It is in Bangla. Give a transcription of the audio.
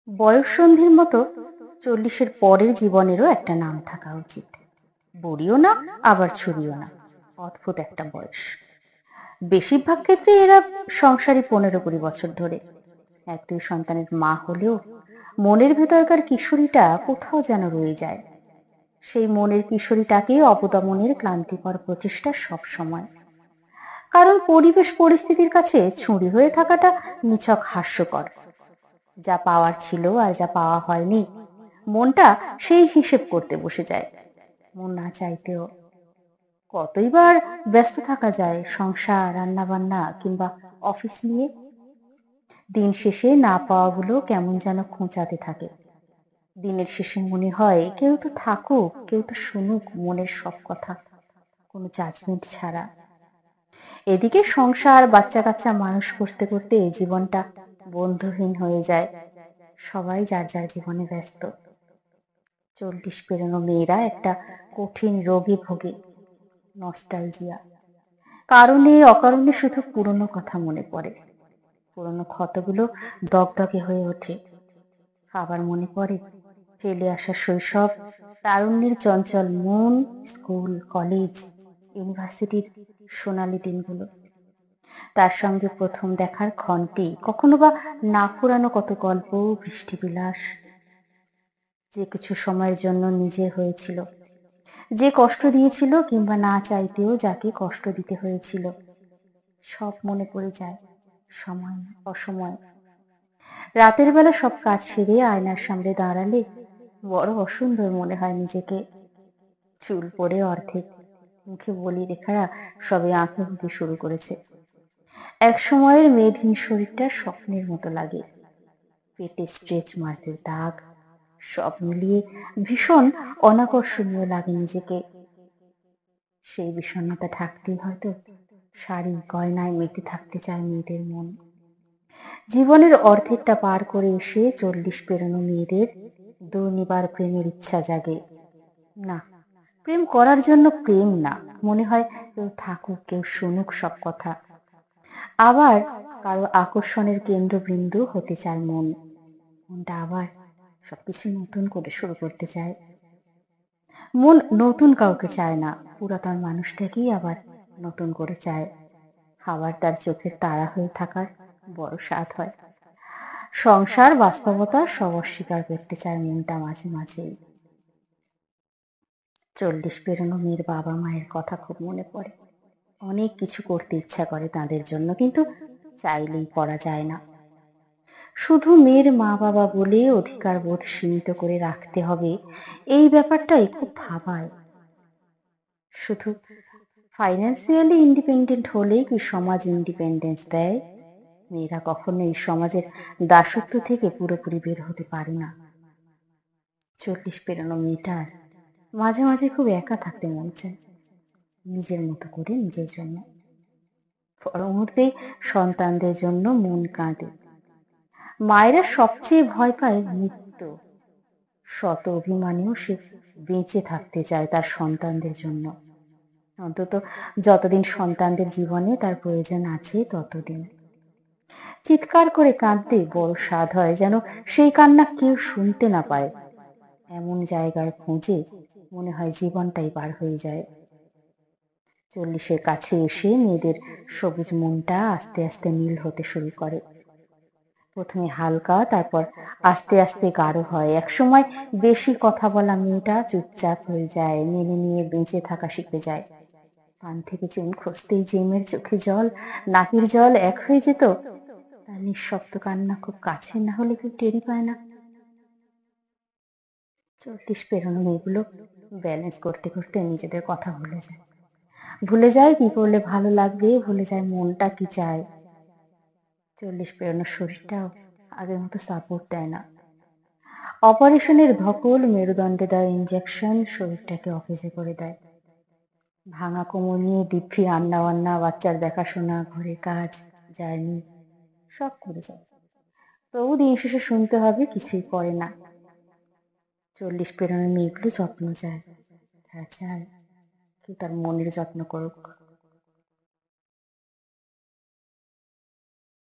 বয়ঃসন্ধির মতো 40-এর পরের জীবনেরও একটা নাম থাকা উচিত। বুড়িও না, আবার ছুরিও না, অদ্ভুত একটা বয়স। বেশিরভাগ ক্ষেত্রে এরা সংসারী 15-20 বছর ধরে। 1-2 সন্তানের মা হলেও মনের ভেতরকার কিশোরীটা কোথাও যেন রয়ে যায়। সেই মনের কিশোরীটাকে অবদমনের ক্লান্তিকর প্রচেষ্টা সব সময়। কারণ পরিবেশ পরিস্থিতির কাছে ছুরি হয়ে থাকাটা নিছক হাস্যকর। যা পাওয়ার ছিল আর যা পাওয়া হয়নি, মনটা সেই হিসেব করতে বসে যায়, মন না চাইতেও। কতইবার ব্যস্ত থাকা যায় সংসার, রান্না বান্না কিংবা অফিস নিয়ে। দিন শেষে না পাওয়াগুলো কেমন যেন খোঁচাতে থাকে। দিনের শেষে মনে হয় কেউ তো থাকুক, কেউ তো শুনুক মনের সব কথা, কোনো জাজমেন্ট ছাড়া। এদিকে সংসার, বাচ্চা কাচ্চা মানুষ করতে করতে এই জীবনটা বন্ধুহীন হয়ে যায়। সবাই যার যার জীবনে ব্যস্ত। 40 পেরোনো মেয়েরা একটা কঠিন রোগে ভোগে, নস্টালজিয়া। কারণে অকারণে শুধু পুরনো কথা মনে পড়ে। পুরনো ক্ষতগুলো দগদগে হয়ে ওঠে। আবার মনে পড়ে ফেলে আসা শৈশব, তারুণ্যের চঞ্চল মন, স্কুল, কলেজ, ইউনিভার্সিটির সোনালী দিনগুলো। তার সঙ্গে প্রথম দেখার ক্ষণটি, কখনো বা না ফুরানো কত গল্প, বৃষ্টিবিলাস। যে কিছু সময়ের জন্য নিজের হয়েছিল, যে কষ্ট দিয়েছিল কিংবা না চাইতেও যাকে কষ্ট দিতে হয়েছিল, সব মনে পড়ে যায় সময় অসময়ে। রাতের বেলা সব কাজ সেরে আয়নার সামনে দাঁড়ালে বড় অসুন্দর মনে হয় নিজেকে। চুল পড়ে অর্ধেক, মুখে বলি রেখারা সবে আঁকে বুকে শুরু করেছে। এক সময়ের মেয়েধীন শরীরটা স্বপ্নের মতো লাগে। পেটে স্ট্রেচ মার্কের দাগ, সব মিলিয়ে ভীষণ অনাকর্ষণীয় লাগে নিজেকে। সেই বিষণ্ণতা ঢাকতেই হয়তো শাড়ি গয়নায় মেতে থাকতে চায় মেয়েদের মন। জীবনের অর্ধেকটা পার করে এসে 40 পেরোনো মেয়েদের দুর্নিবার প্রেমের ইচ্ছা জাগে। না, প্রেম করার জন্য প্রেম না, মনে হয় কেউ থাকুক, কেউ শুনুক সব কথা। আবার কারো আকর্ষণের কেন্দ্রবিন্দু হতে চায় মনটা আবার সবকিছু নতুন করে শুরু করতে চায়। মন নতুন কাউকে চায় না, পুরাতন মানুষটাকেই আবার নতুন করে চায়। আবার তার চোখের তারা হয়ে থাকার বড় স্বাদ হয়। সংসার, বাস্তবতা সব অস্বীকার করতে চায় মনটা মাঝে মাঝেই। 40 পেরোনো মেয়ের বাবা মায়ের কথা খুব মনে পড়ে। অনেক কিছু করতে ইচ্ছা করে তাদের জন্য, কিন্তু চাইলেই করা যায় না। শুধু মেয়ের মা বাবা বলে অধিকার বোধ সীমিত করে রাখতে হবে, এই ব্যাপারটাই খুব ভাবায়। শুধু ফাইন্যান্সিয়ালি ইন্ডিপেন্ডেন্ট হলেই কি সমাজ ইন্ডিপেন্ডেন্স দেয়? মেয়েরা কখনো এই সমাজের দাসত্ব থেকে পুরোপুরি বের হতে পারে না। 40 পেরোনো মেয়েটার মাঝে মাঝে খুব একা থাকতে মন চায়, নিজের মতো করে, নিজের জন্য। পর মুহূর্তেই সন্তানদের জন্য মন কাঁদে। মায়েরা সবচেয়ে ভয় পায় মৃত্যু। শত অভিমানেও সে বেঁচে থাকতে চায় তার সন্তানদের জন্য। অন্তত যতদিন সন্তানদের জীবনে তার প্রয়োজন আছে ততদিন। চিৎকার করে কাঁদতে বড় স্বাদ হয়, যেন সেই কান্না কেউ শুনতে না পায়। এমন জায়গায় খোঁজে মনে হয় জীবনটাই পার হয়ে যায়। 40-এর কাছে এসে মেয়েদের সবুজ মনটা আস্তে আস্তে নীল হতে শুরু করে। প্রথমে হালকা, তারপর আস্তে আস্তে গাঢ় হয়। একসময় বেশি কথা বলা মেয়েটা চুপচাপ হয়ে যায়, মেনে নিয়ে বেঁচে থাকা শিখে যায়। পান থেকে চুন খসতেই যে মেয়ের চোখে জল, নাকের জল এক হয়ে যেত, তার নিঃশব্দ কান্না খুব কাছে না হলে কেউ টেরই পায় না। 40 পেরোনো মেয়েগুলো ব্যালেন্স করতে করতে নিজেদের কথা ভুলে যায়। ভুলে যায় কি করলে ভালো লাগবে, ভুলে যায় মনটা কি চায়। 40 পেরোনো শরীরটাও আগের মতো সাপোর্ট দেয় না। অপারেশনের ধকল, মেরুদণ্ডে দেওয়া ইনজেকশন শরীরটাকে অকেজো করে দেয়। ভাঙা কোমর নিয়ে দিব্যি রান্না বান্না, বাচ্চার দেখাশোনা, ঘরের কাজ, জার্নি সব করে যায়। তবু দিন শেষে শুনতে হবে কিছুই করে না। 40 পেরোনো মেয়েগুলো যত্ন চায়, তারা চায় কেউ তার মনের যত্ন করুক।